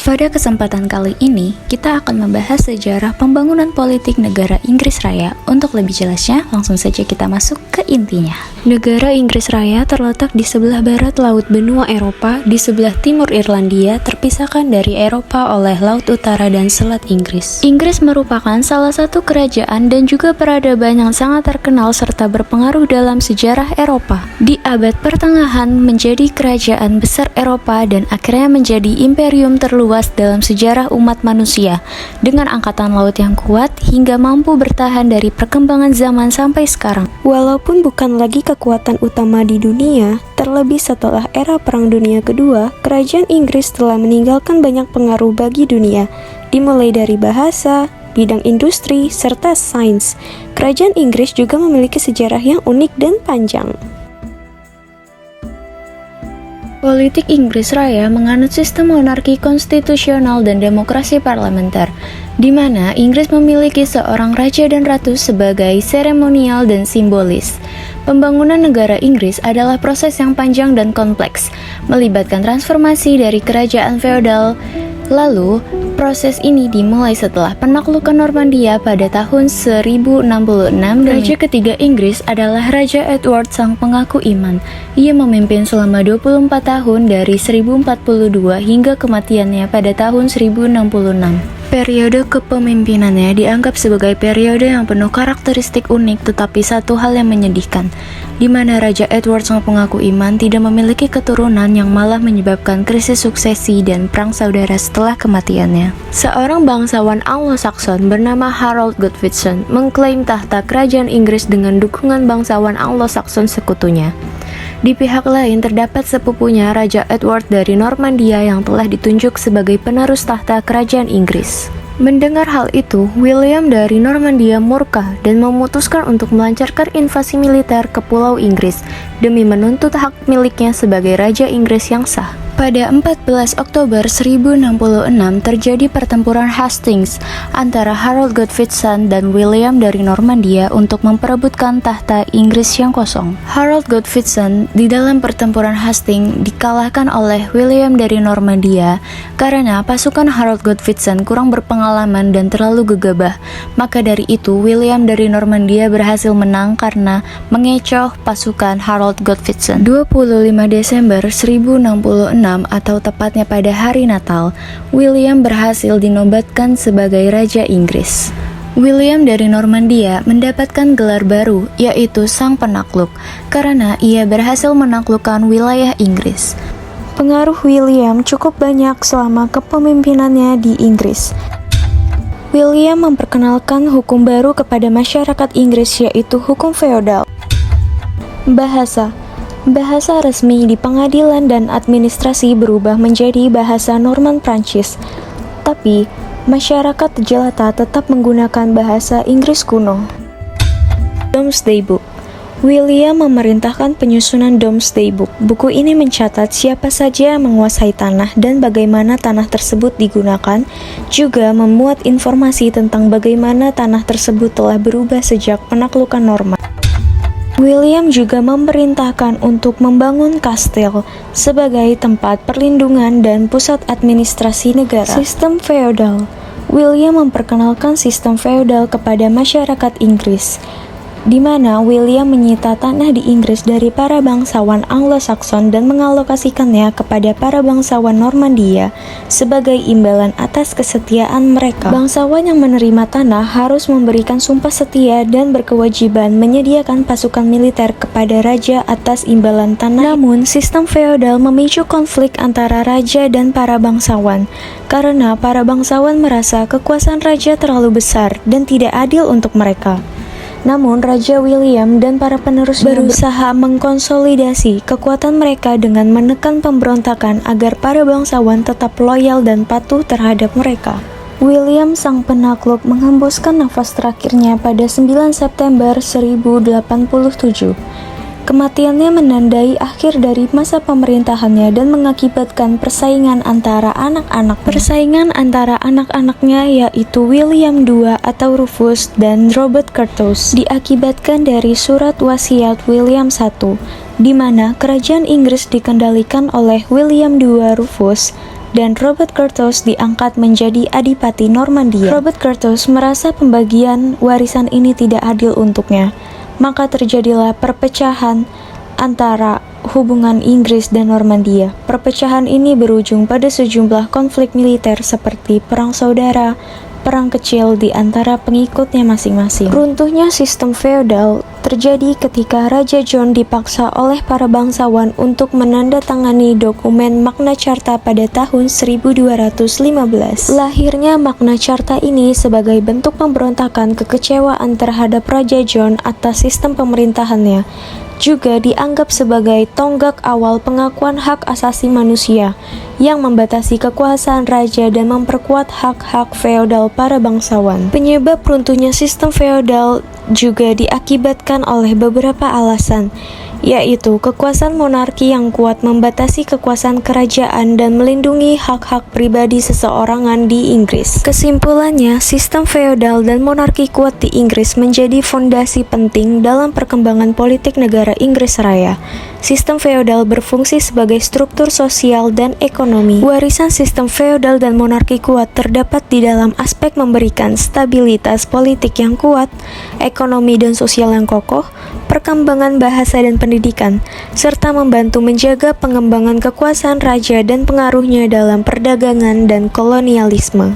Pada kesempatan kali ini, kita akan membahas sejarah pembangunan politik negara Inggris Raya. Untuk lebih jelasnya, langsung saja kita masuk ke intinya. Negara Inggris Raya terletak di sebelah barat laut benua Eropa, di sebelah timur Irlandia, terpisahkan dari Eropa oleh Laut Utara dan Selat Inggris. Inggris merupakan salah satu kerajaan dan juga peradaban yang sangat terkenal serta berpengaruh dalam sejarah Eropa. Di abad pertengahan menjadi kerajaan besar Eropa dan akhirnya menjadi imperium terluas dalam sejarah umat manusia, dengan angkatan laut yang kuat hingga mampu bertahan dari perkembangan zaman sampai sekarang. Walaupun bukan lagi kekuatan utama di dunia, terlebih setelah era Perang Dunia Kedua, kerajaan Inggris telah meninggalkan banyak pengaruh bagi dunia, dimulai dari bahasa, bidang industri, serta sains. Kerajaan Inggris juga memiliki sejarah yang unik dan panjang. Politik Inggris Raya menganut sistem monarki konstitusional dan demokrasi parlementer, di mana Inggris memiliki seorang raja dan ratu sebagai seremonial dan simbolis. Pembangunan negara Inggris adalah proses yang panjang dan kompleks, melibatkan transformasi dari kerajaan feodal. Lalu, proses ini dimulai setelah penaklukan Normandia pada tahun 1066. Raja ketiga Inggris adalah Raja Edward sang pengaku iman. Ia memimpin selama 24 tahun dari 1042 hingga kematiannya pada tahun 1066. Periode kepemimpinannya dianggap sebagai periode yang penuh karakteristik unik, tetapi satu hal yang menyedihkan, di mana Raja Edward sang pengaku iman tidak memiliki keturunan yang malah menyebabkan krisis suksesi dan perang saudara setelah kematiannya. Seorang bangsawan Anglo-Saxon bernama Harold Godwinson mengklaim tahta kerajaan Inggris dengan dukungan bangsawan Anglo-Saxon sekutunya. Di pihak lain terdapat sepupunya Raja Edward dari Normandia yang telah ditunjuk sebagai penerus tahta kerajaan Inggris. Mendengar hal itu, William dari Normandia murka dan memutuskan untuk melancarkan invasi militer ke Pulau Inggris demi menuntut hak miliknya sebagai Raja Inggris yang sah. Pada 14 Oktober 1066 terjadi pertempuran Hastings antara Harold Godwinson dan William dari Normandia untuk memperebutkan tahta Inggris yang kosong. Harold Godwinson di dalam pertempuran Hastings dikalahkan oleh William dari Normandia karena pasukan Harold Godwinson kurang berpengalaman dan terlalu gegabah. Maka dari itu William dari Normandia berhasil menang karena mengecoh pasukan Harold Godwinson. 25 Desember 1066 atau tepatnya pada hari Natal, William berhasil dinobatkan sebagai Raja Inggris. William dari Normandia mendapatkan gelar baru, yaitu Sang Penakluk, karena ia berhasil menaklukkan wilayah Inggris. Pengaruh William cukup banyak selama kepemimpinannya di Inggris. William memperkenalkan hukum baru kepada masyarakat Inggris, yaitu hukum feodal. Bahasa resmi di pengadilan dan administrasi berubah menjadi bahasa Norman Prancis. Tapi, masyarakat jelata tetap menggunakan bahasa Inggris kuno. Domesday Book. William memerintahkan penyusunan Domesday Book. Buku ini mencatat siapa saja yang menguasai tanah dan bagaimana tanah tersebut digunakan, juga memuat informasi tentang bagaimana tanah tersebut telah berubah sejak penaklukan Norman. William juga memerintahkan untuk membangun kastil sebagai tempat perlindungan dan pusat administrasi negara. Sistem feodal. William memperkenalkan sistem feodal kepada masyarakat Inggris, di mana William menyita tanah di Inggris dari para bangsawan Anglo-Saxon dan mengalokasikannya kepada para bangsawan Normandia sebagai imbalan atas kesetiaan mereka. Bangsawan yang menerima tanah harus memberikan sumpah setia dan berkewajiban menyediakan pasukan militer kepada raja atas imbalan tanah. Namun, sistem feodal memicu konflik antara raja dan para bangsawan, karena para bangsawan merasa kekuasaan raja terlalu besar dan tidak adil untuk mereka. Namun, Raja William dan para penerusnya berusaha mengkonsolidasi kekuatan mereka dengan menekan pemberontakan agar para bangsawan tetap loyal dan patuh terhadap mereka. William sang penakluk menghembuskan nafas terakhirnya pada 9 September 1087. Kematiannya menandai akhir dari masa pemerintahannya dan mengakibatkan persaingan antara anak-anak. Persaingan antara anak-anaknya yaitu William II atau Rufus dan Robert Curthose diakibatkan dari surat wasiat William I, di mana kerajaan Inggris dikendalikan oleh William II Rufus dan Robert Curthose diangkat menjadi Adipati Normandia. Robert Curthose merasa pembagian warisan ini tidak adil untuknya, maka terjadilah perpecahan antara hubungan Inggris dan Normandia. Perpecahan ini berujung pada sejumlah konflik militer seperti perang saudara, perang kecil di antara pengikutnya masing-masing. Runtuhnya sistem feodal terjadi ketika Raja John dipaksa oleh para bangsawan untuk menandatangani dokumen Magna Carta pada tahun 1215. Lahirnya Magna Carta ini sebagai bentuk pemberontakan kekecewaan terhadap Raja John atas sistem pemerintahannya, juga dianggap sebagai tonggak awal pengakuan hak asasi manusia yang membatasi kekuasaan raja dan memperkuat hak-hak feodal para bangsawan. Penyebab runtuhnya sistem feodal juga diakibatkan oleh beberapa alasan, yaitu kekuasaan monarki yang kuat membatasi kekuasaan kerajaan dan melindungi hak-hak pribadi seseorangan di Inggris. Kesimpulannya, sistem feodal dan monarki kuat di Inggris menjadi fondasi penting dalam perkembangan politik negara Inggris Raya. Sistem feodal berfungsi sebagai struktur sosial dan ekonomi. Warisan sistem feodal dan monarki kuat terdapat di dalam aspek memberikan stabilitas politik yang kuat, ekonomi dan sosial yang kokoh, perkembangan bahasa dan pendidikan, serta membantu menjaga pengembangan kekuasaan raja dan pengaruhnya dalam perdagangan dan kolonialisme.